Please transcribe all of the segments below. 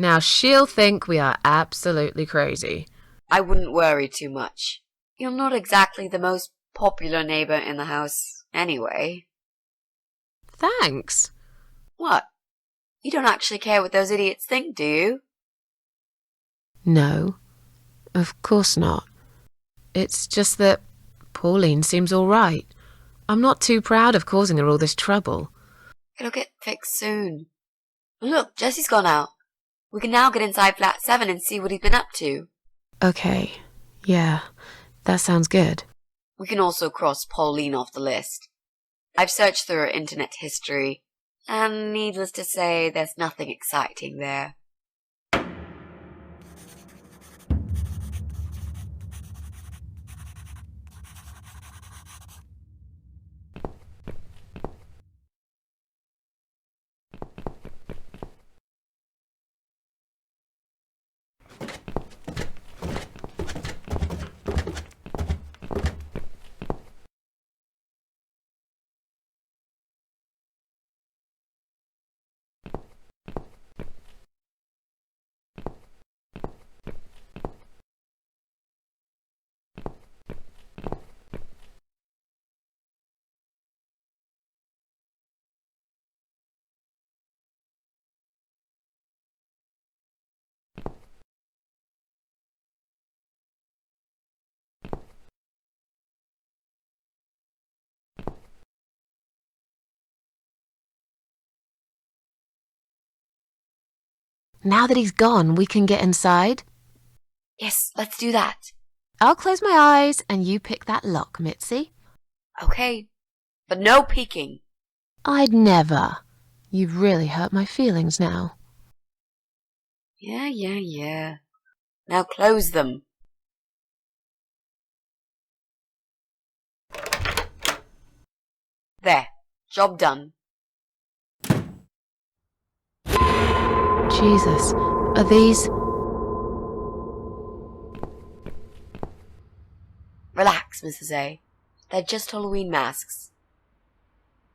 Now she'll think we are absolutely crazy. I wouldn't worry too much. You're not exactly the most popular neighbor in the house, anyway. Thanks. What? You don't actually care what those idiots think, do you? No, of course not. It's just that Pauline seems all right. I'm not too proud of causing her all this trouble. It'll get fixed soon. Look, Jesse's gone out. We can now get inside flat 7 and see what he's been up to. Okay, yeah, that sounds good. We can also cross Pauline off the list. I've searched through her internet history, and needless to say, there's nothing exciting there. Now that he's gone, we can get inside. Yes, let's do that. I'll close my eyes and you pick that lock, Mitzi. Okay, but no peeking. I'd never. You've really hurt my feelings now. Yeah. Now close them. There, job done. Jesus, are these... Relax, Mrs. A. They're just Halloween masks.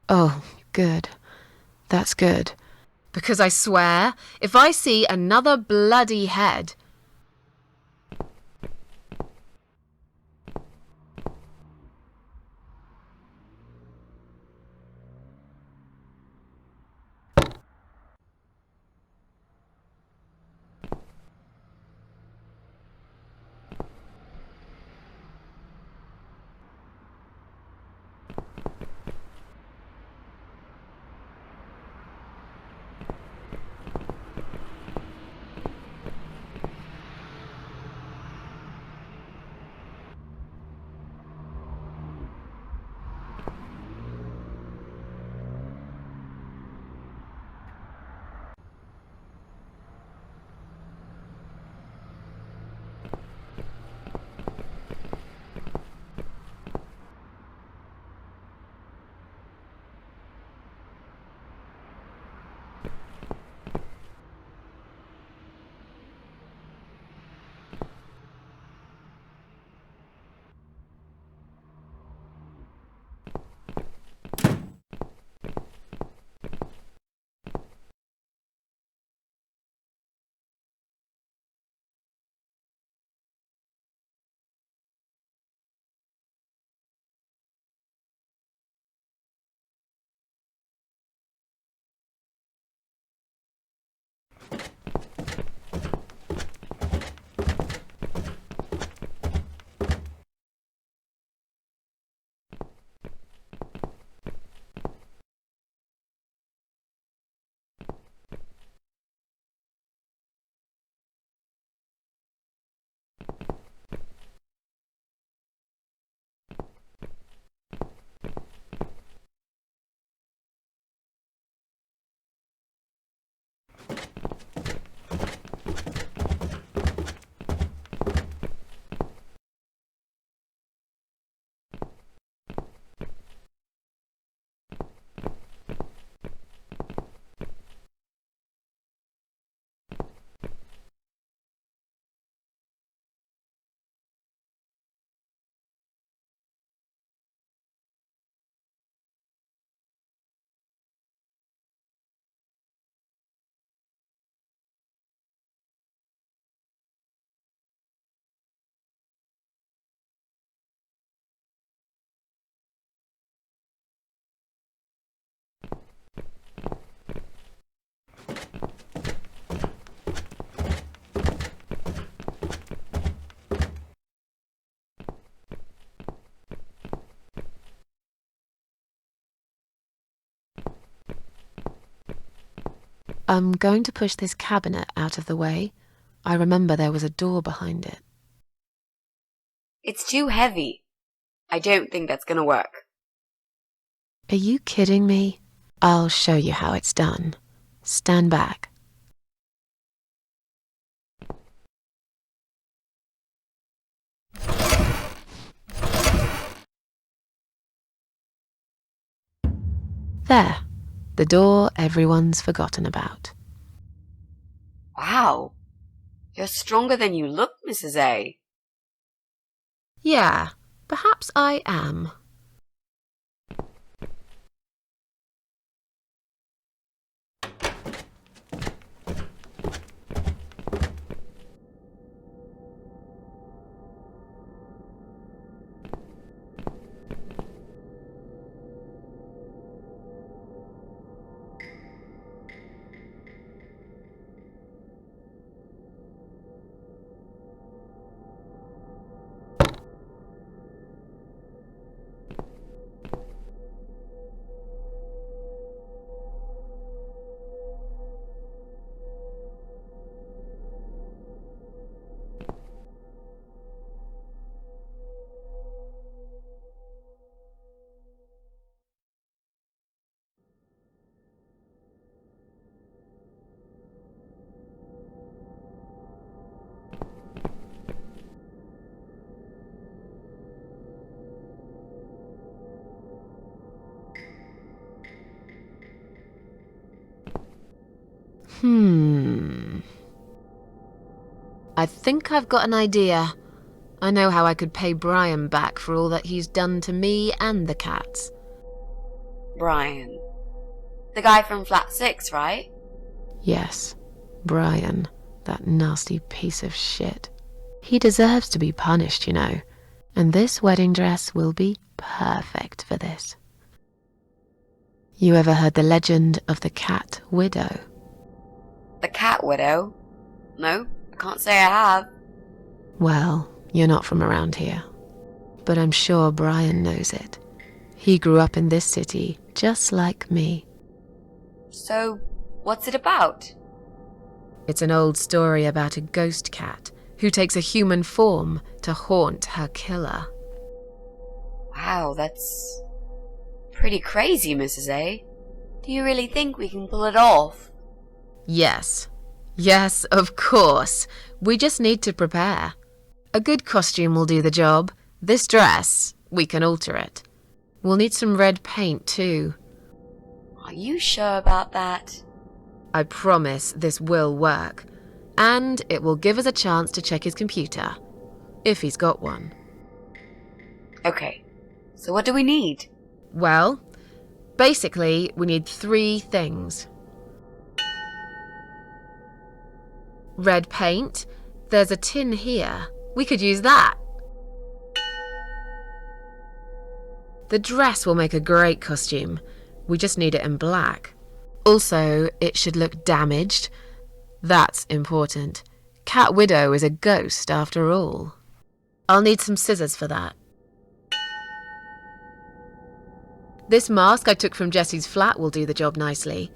Oh, good. That's good. Because I swear, if I see another bloody head... I'm going to push this cabinet out of the way. I remember there was a door behind it. It's too heavy. I don't think that's gonna work. Are you kidding me? I'll show you how it's done. Stand back. There, the door everyone's forgotten about. Wow. You're stronger than you look, Mrs. A. Yeah, perhaps I am. I think I've got an idea. I know how I could pay Brian back for all that he's done to me and the cats. Brian. The guy from Flat 6, right? Yes, Brian, that nasty piece of shit. He deserves to be punished, you know, and this wedding dress will be perfect for this. You ever heard the legend of the cat widow? The cat widow? No, I can't say I have. Well, you're not from around here, but I'm sure Brian knows it. He grew up in this city just like me. So, what's it about? It's an old story about a ghost cat who takes a human form to haunt her killer. Wow, that's pretty crazy, Mrs. A. Do you really think we can pull it off? Yes. Yes, of course. We just need to prepare. A good costume will do the job. This dress, we can alter it. We'll need some red paint too. Are you sure about that? I promise this will work. And it will give us a chance to check his computer. If he's got one. Okay, so what do we need? Well, basically, we need 3 things. Red paint. There's a tin here. We could use that. The dress will make a great costume. We just need it in black. Also, it should look damaged. That's important. Cat Widow is a ghost after all. I'll need some scissors for that. This mask I took from Jessie's flat will do the job nicely.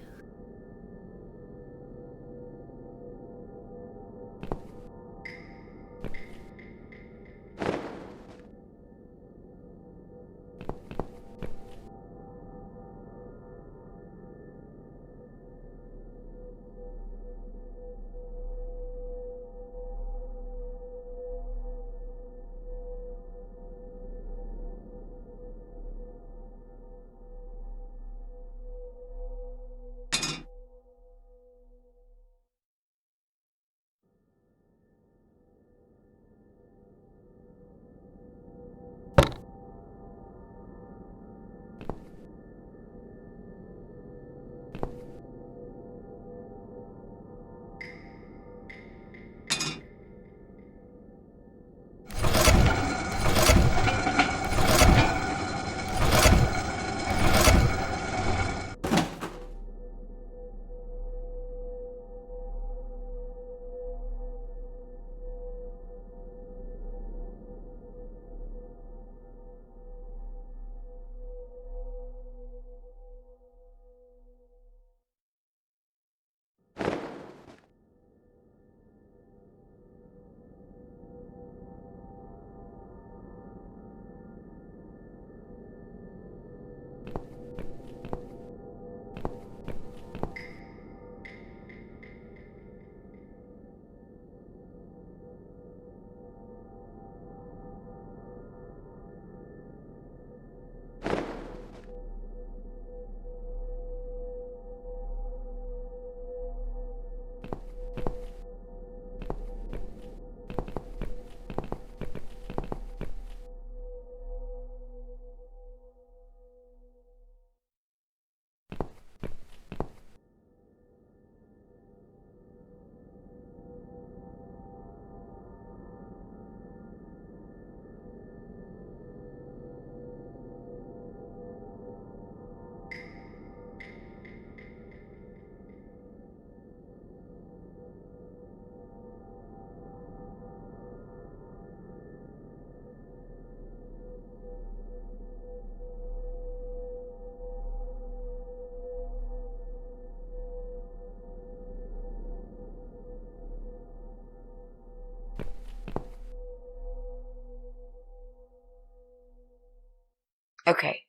Okay,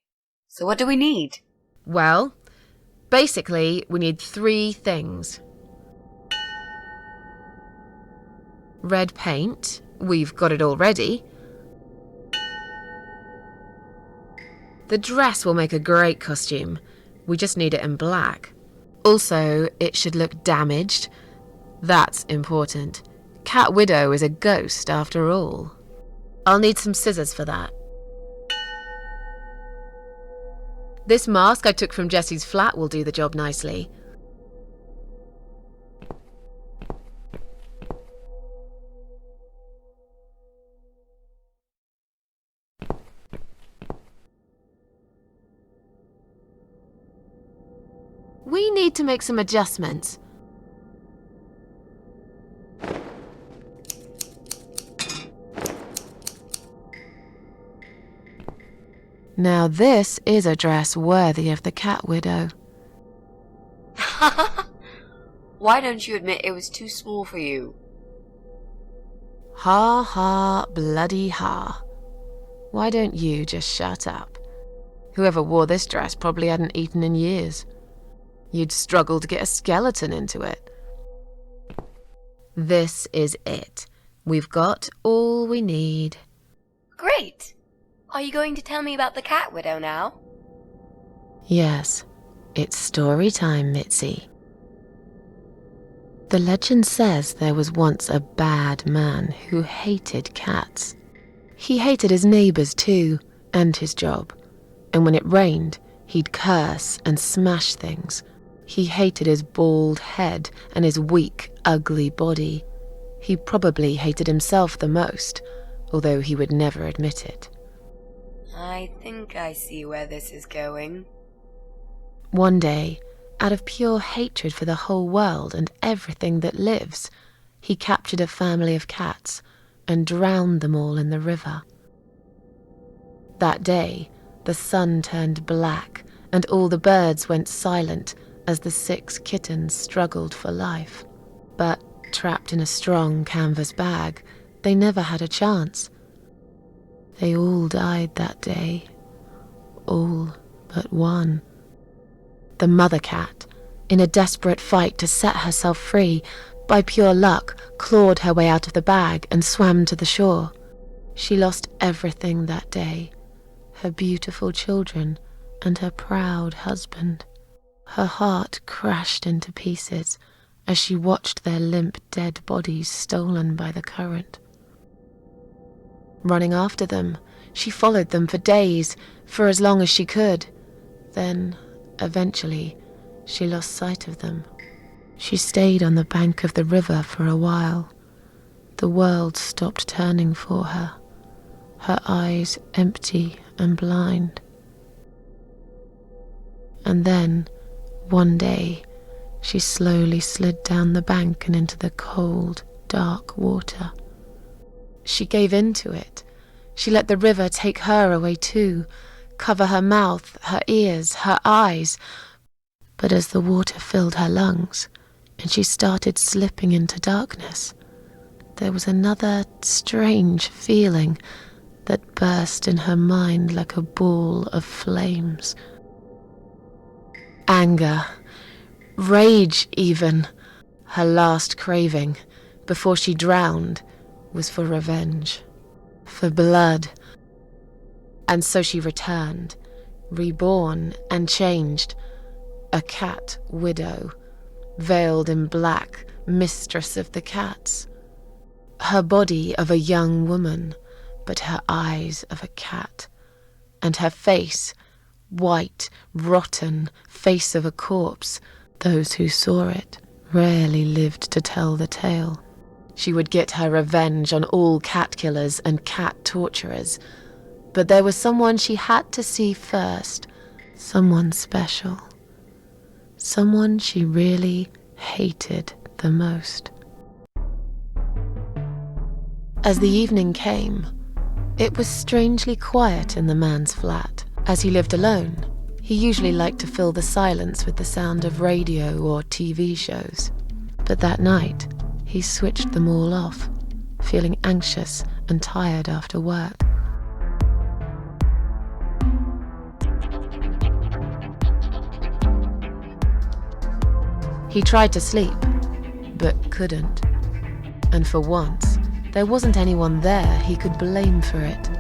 so what do we need? Well, basically, we need 3 things. Red paint, we've got it already. The dress will make a great costume. We just need it in black. Also, it should look damaged. That's important. Cat Widow is a ghost after all. I'll need some scissors for that. This mask I took from Jessie's flat will do the job nicely. We need to make some adjustments. Now this is a dress worthy of the Cat Widow. Why don't you admit it was too small for you? Ha ha bloody ha. Why don't you just shut up? Whoever wore this dress probably hadn't eaten in years. You'd struggle to get a skeleton into it. This is it. We've got all we need. Great! Are you going to tell me about the Cat Widow now? Yes, it's story time, Mitzi. The legend says there was once a bad man who hated cats. He hated his neighbours too, and his job. And when it rained, he'd curse and smash things. He hated his bald head and his weak, ugly body. He probably hated himself the most, although he would never admit it. I think I see where this is going. One day, out of pure hatred for the whole world and everything that lives, he captured a family of cats and drowned them all in the river. That day, the sun turned black and all the birds went silent as the 6 kittens struggled for life. But trapped in a strong canvas bag, they never had a chance. They all died that day. All but one. The mother cat, in a desperate fight to set herself free, by pure luck, clawed her way out of the bag and swam to the shore. She lost everything that day, her beautiful children and her proud husband. Her heart crashed into pieces as she watched their limp dead bodies stolen by the current. Running after them, she followed them for days, for as long as she could. Then, eventually, she lost sight of them. She stayed on the bank of the river for a while. The world stopped turning for her, her eyes empty and blind. And then, one day, she slowly slid down the bank and into the cold, dark water. She gave in to it. She let the river take her away too, cover her mouth, her ears, her eyes. But as the water filled her lungs and she started slipping into darkness, there was another strange feeling that burst in her mind like a ball of flames. Anger, rage even. Her last craving, before she drowned, was for revenge, for blood. And so she returned, reborn and changed, a cat widow, veiled in black, mistress of the cats. Her body of a young woman, but her eyes of a cat, and her face, white, rotten face of a corpse. Those who saw it rarely lived to tell the tale. She would get her revenge on all cat killers and cat torturers. But there was someone she had to see first, someone special, someone she really hated the most. As the evening came, it was strangely quiet in the man's flat. As he lived alone, he usually liked to fill the silence with the sound of radio or TV shows. But that night, he switched them all off, feeling anxious and tired after work. He tried to sleep, but couldn't. And for once, there wasn't anyone there he could blame for it.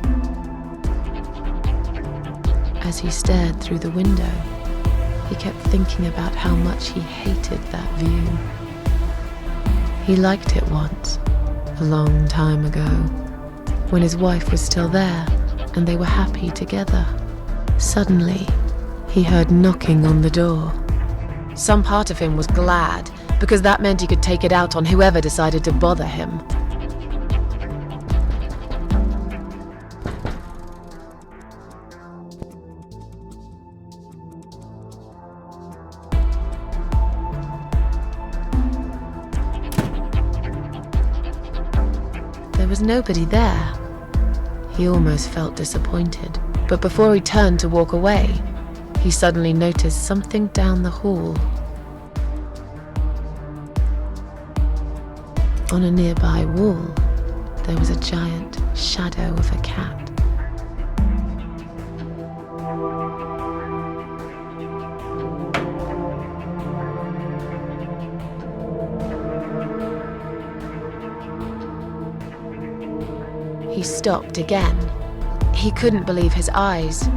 As he stared through the window, he kept thinking about how much he hated that view. He liked it once, a long time ago, when his wife was still there and they were happy together. Suddenly, he heard knocking on the door. Some part of him was glad, because that meant he could take it out on whoever decided to bother him. There was nobody there. He almost felt disappointed, but before he turned to walk away, he suddenly noticed something down the hall. On a nearby wall, there was a giant shadow of a cat. He stopped again. He couldn't believe his eyes.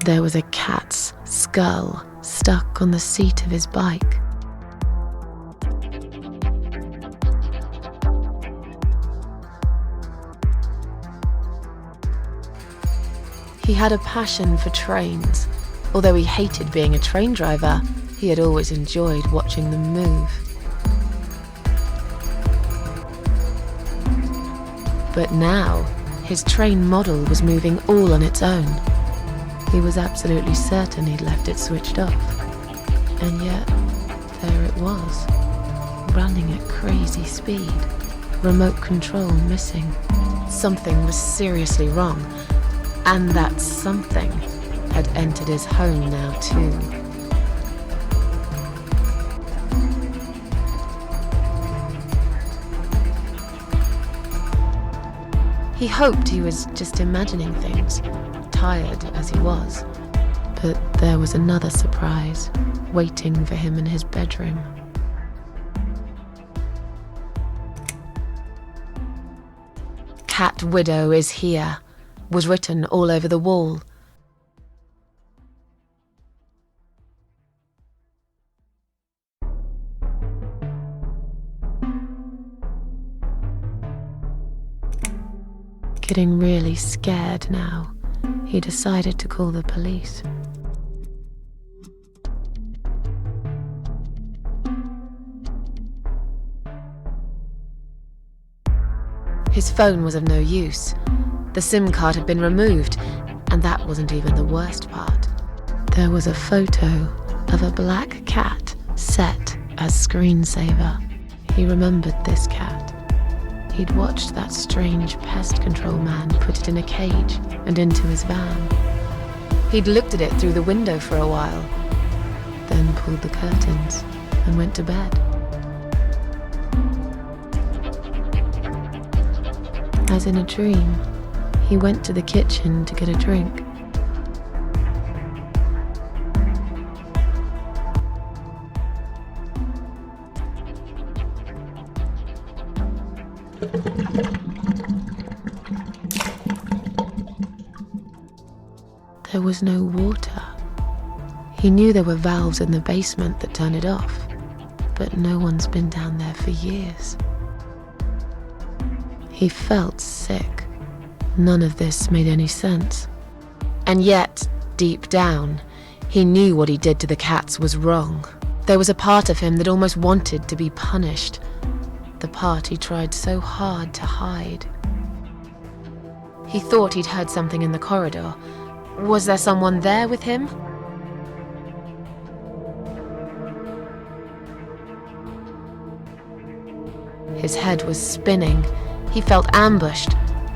There was a cat's skull stuck on the seat of his bike. He had a passion for trains. Although he hated being a train driver, he had always enjoyed watching them move. But now, his train model was moving all on its own. He was absolutely certain he'd left it switched off. And yet, there it was, running at crazy speed, remote control missing. Something was seriously wrong, and that something had entered his home now too. He hoped he was just imagining things, tired as he was. But there was another surprise waiting for him in his bedroom. "Cat Widow is here," was written all over the wall. Getting really scared now, he decided to call the police. His phone was of no use. The SIM card had been removed, and that wasn't even the worst part. There was a photo of a black cat set as screensaver. He remembered this cat. He'd watched that strange pest control man put it in a cage and into his van. He'd looked at it through the window for a while, then pulled the curtains and went to bed. As in a dream, he went to the kitchen to get a drink. There was no water. He knew there were valves in the basement that turned it off, but no one's been down there for years. He felt sick. None of this made any sense. And yet, deep down, he knew what he did to the cats was wrong. There was a part of him that almost wanted to be punished, the part he tried so hard to hide. He thought he'd heard something in the corridor. Was there someone there with him? His head was spinning. He felt ambushed,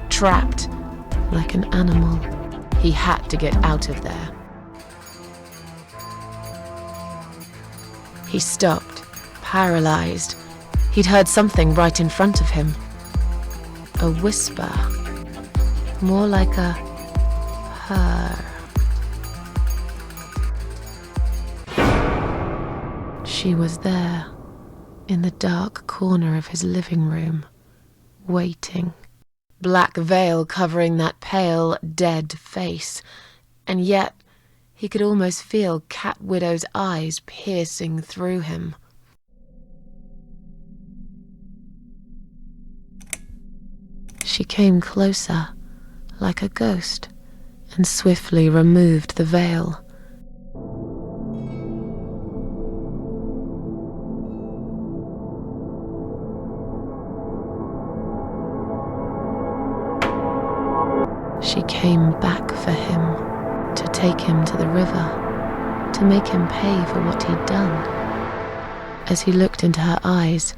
trapped, like an animal. He had to get out of there. He stopped, paralyzed. He'd heard something right in front of him. A whisper, more like a her. She was there, in the dark corner of his living room, waiting. Black veil covering that pale, dead face, and yet he could almost feel Cat Widow's eyes piercing through him. She came closer, like a ghost, and swiftly removed the veil. She came back for him, to take him to the river, to make him pay for what he'd done. As he looked into her eyes,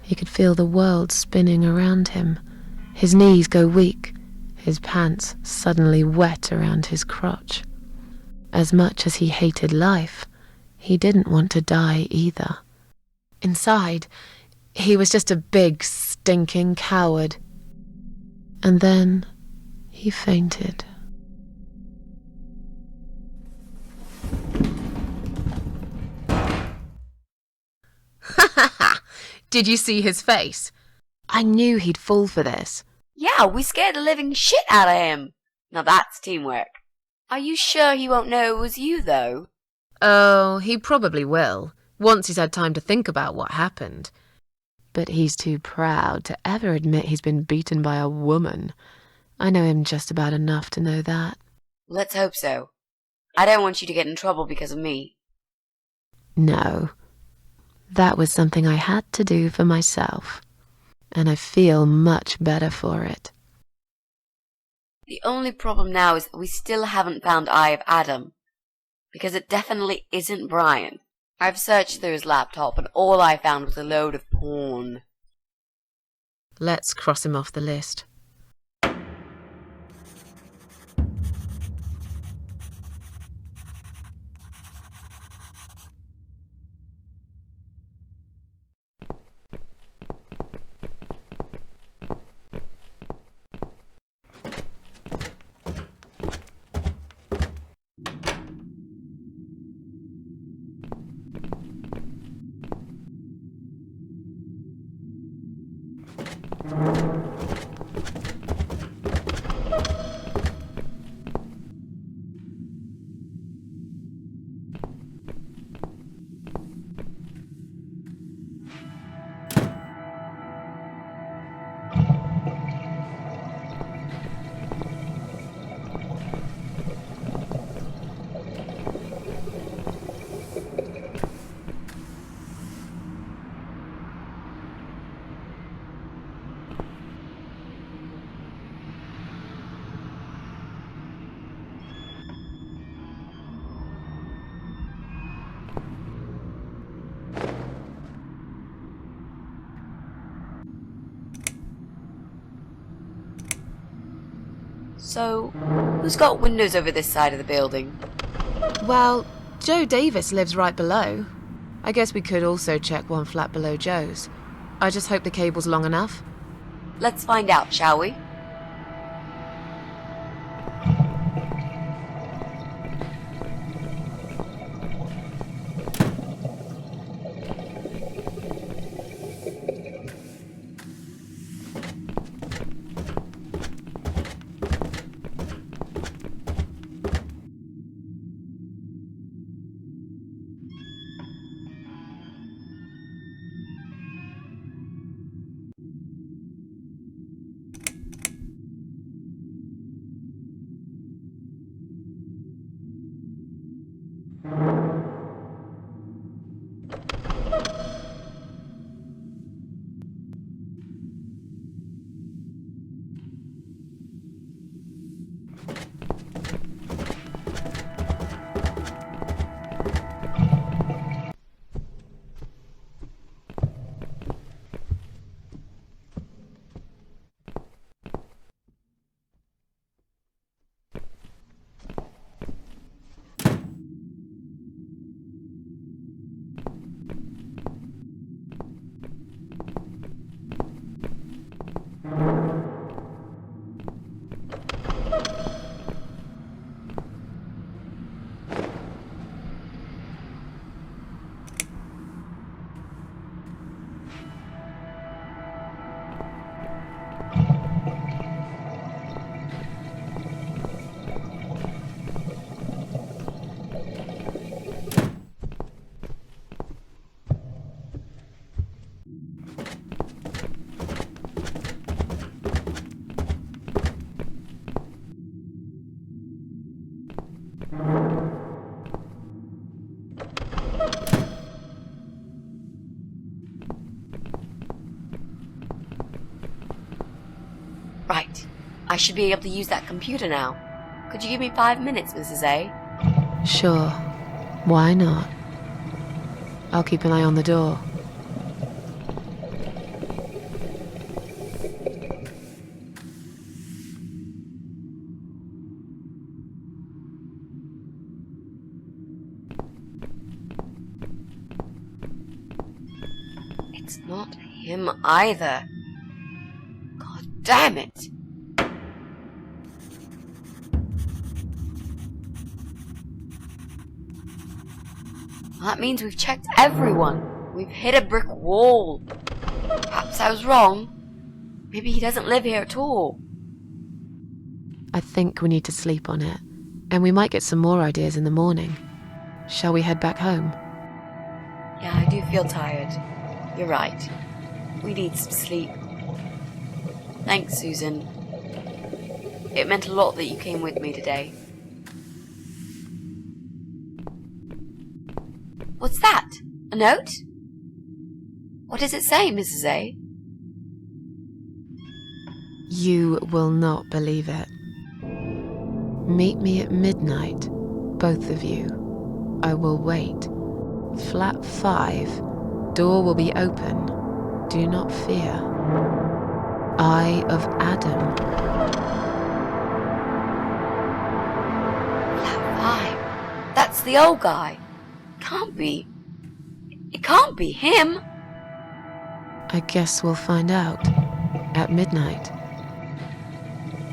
he could feel the world spinning around him, his knees go weak, his pants suddenly wet around his crotch. As much as he hated life, he didn't want to die either. Inside, he was just a big, stinking coward. And then he fainted. Did you see his face? I knew he'd fall for this. Yeah, we scared the living shit out of him. Now that's teamwork. Are you sure he won't know it was you, though? Oh, he probably will, once he's had time to think about what happened. But he's too proud to ever admit he's been beaten by a woman. I know him just about enough to know that. Let's hope so. I don't want you to get in trouble because of me. No. That was something I had to do for myself. And I feel much better for it. The only problem now is that we still haven't found Eye of Adam. Because it definitely isn't Brian. I've searched through his laptop and all I found was a load of porn. Let's cross him off the list. So, who's got windows over this side of the building? Well, Joe Davis lives right below. I guess we could also check one flat below Joe's. I just hope the cable's long enough. Let's find out, shall we? I should be able to use that computer now. Could you give me 5 minutes, Mrs. A? Sure. Why not? I'll keep an eye on the door. It's not him either. God damn it! Well, that means we've checked everyone. We've hit a brick wall. Perhaps I was wrong. Maybe he doesn't live here at all. I think we need to sleep on it, and we might get some more ideas in the morning. Shall we head back home? Yeah, I do feel tired. You're right. We need some sleep. Thanks, Susan. It meant a lot that you came with me today. What's that? A note? What does it say, Mrs. A? You will not believe it. Meet me at midnight, both of you. I will wait. Flat 5. Door will be open. Do not fear. Eye of Adam. Flat 5. That's the old guy. Can't be. It can't be him. I guess we'll find out. At midnight.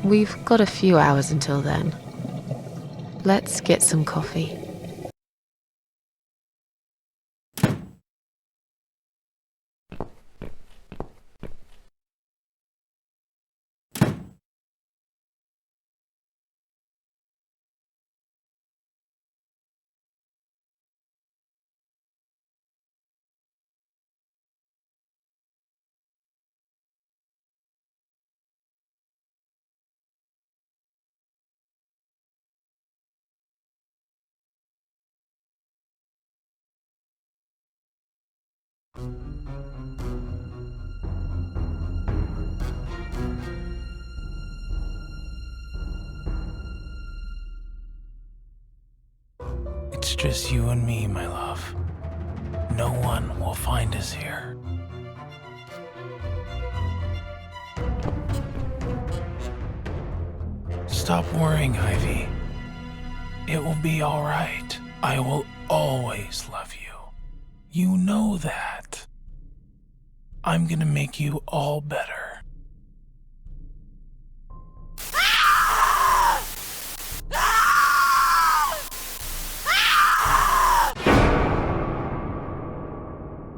We've got a few hours until then. Let's get some coffee. It's just you and me, my love. No one will find us here. Stop worrying, Ivy. It will be all right. I will always love you. You know that. I'm gonna make you all better.